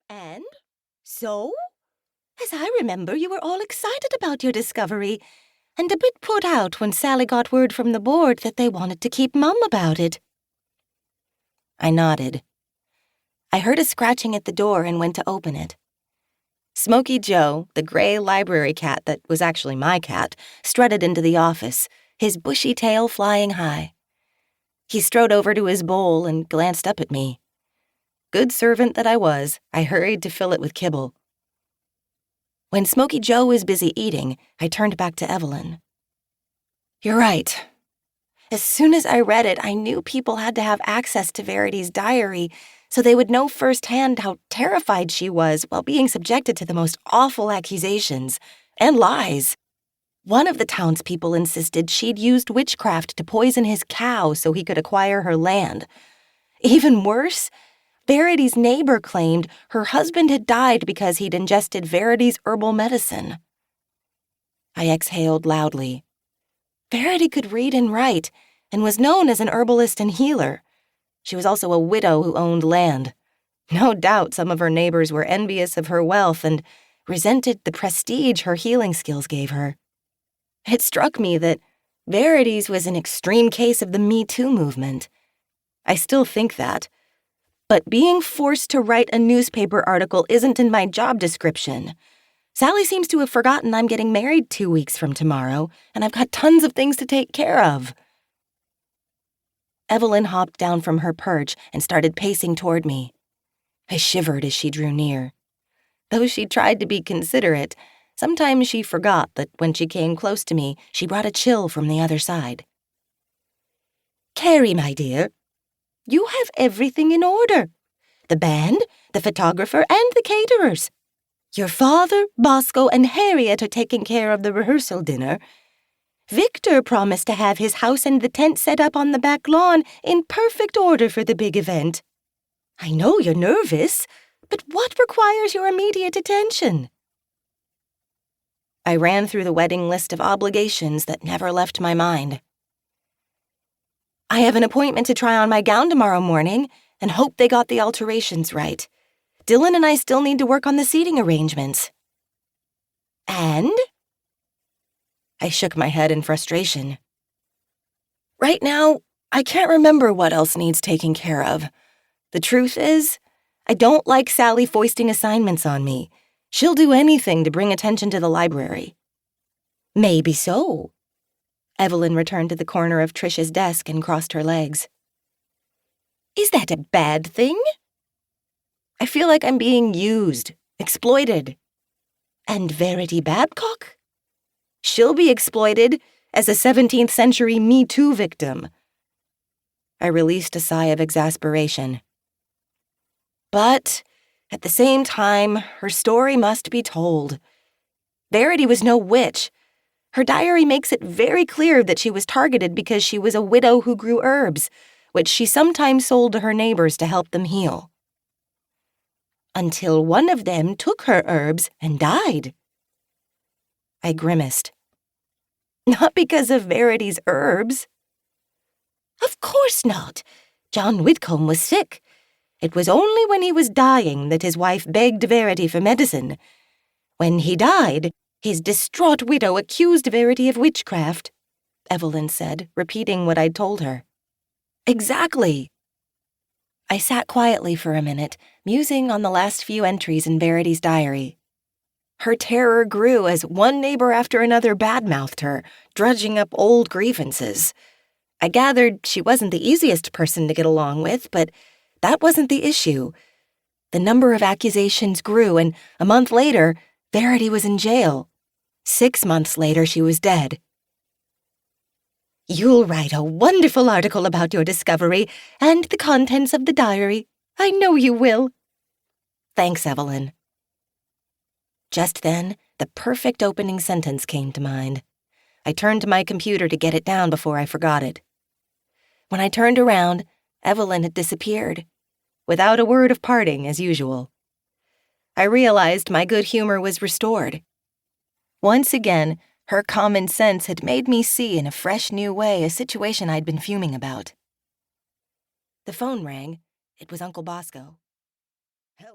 And? So? As I remember, you were all excited about your discovery, and a bit put out when Sally got word from the board that they wanted to keep mum about it. I nodded. I heard a scratching at the door and went to open it. Smokey Joe, the gray library cat that was actually my cat, strutted into the office, his bushy tail flying high. He strode over to his bowl and glanced up at me. Good servant that I was, I hurried to fill it with kibble. When Smokey Joe was busy eating, I turned back to Evelyn. You're right. As soon as I read it, I knew people had to have access to Verity's diary so they would know firsthand how terrified she was while being subjected to the most awful accusations and lies. One of the townspeople insisted she'd used witchcraft to poison his cow so he could acquire her land. Even worse, Verity's neighbor claimed her husband had died because he'd ingested Verity's herbal medicine. I exhaled loudly. Verity could read and write, and was known as an herbalist and healer. She was also a widow who owned land. No doubt some of her neighbors were envious of her wealth and resented the prestige her healing skills gave her. It struck me that Verity's was an extreme case of the Me Too movement. I still think that. But being forced to write a newspaper article isn't in my job description. Sally seems to have forgotten I'm getting married 2 weeks from tomorrow, and I've got tons of things to take care of. Evelyn hopped down from her perch and started pacing toward me. I shivered as she drew near. Though she tried to be considerate, sometimes she forgot that when she came close to me, she brought a chill from the other side. Carrie, my dear, you have everything in order. The band, the photographer, and the caterers. Your father, Bosco, and Harriet are taking care of the rehearsal dinner. Victor promised to have his house and the tent set up on the back lawn in perfect order for the big event. I know you're nervous, but what requires your immediate attention? I ran through the wedding list of obligations that never left my mind. I have an appointment to try on my gown tomorrow morning and hope they got the alterations right. Dylan and I still need to work on the seating arrangements. And? I shook my head in frustration. Right now, I can't remember what else needs taking care of. The truth is, I don't like Sally foisting assignments on me. She'll do anything to bring attention to the library. Maybe so. Evelyn returned to the corner of Tricia's desk and crossed her legs. Is that a bad thing? I feel like I'm being used, exploited. And Verity Babcock? She'll be exploited as a 17th century Me Too victim. I released a sigh of exasperation. But, at the same time, her story must be told. Verity was no witch. Her diary makes it very clear that she was targeted because she was a widow who grew herbs, which she sometimes sold to her neighbors to help them heal. Until one of them took her herbs and died. I grimaced. Not because of Verity's herbs. Of course not. John Whitcomb was sick. It was only when he was dying that his wife begged Verity for medicine. When he died, his distraught widow accused Verity of witchcraft, Evelyn said, repeating what I'd told her. Exactly. I sat quietly for a minute, musing on the last few entries in Verity's diary. Her terror grew as one neighbor after another badmouthed her, drudging up old grievances. I gathered she wasn't the easiest person to get along with, but that wasn't the issue. The number of accusations grew, and a month later, Verity was in jail. 6 months later, she was dead. You'll write a wonderful article about your discovery and the contents of the diary. I know you will. Thanks, Evelyn. Just then, the perfect opening sentence came to mind. I turned to my computer to get it down before I forgot it. When I turned around, Evelyn had disappeared, without a word of parting, as usual. I realized my good humor was restored. Once again, her common sense had made me see in a fresh new way a situation I'd been fuming about. The phone rang. It was Uncle Bosco. Hello.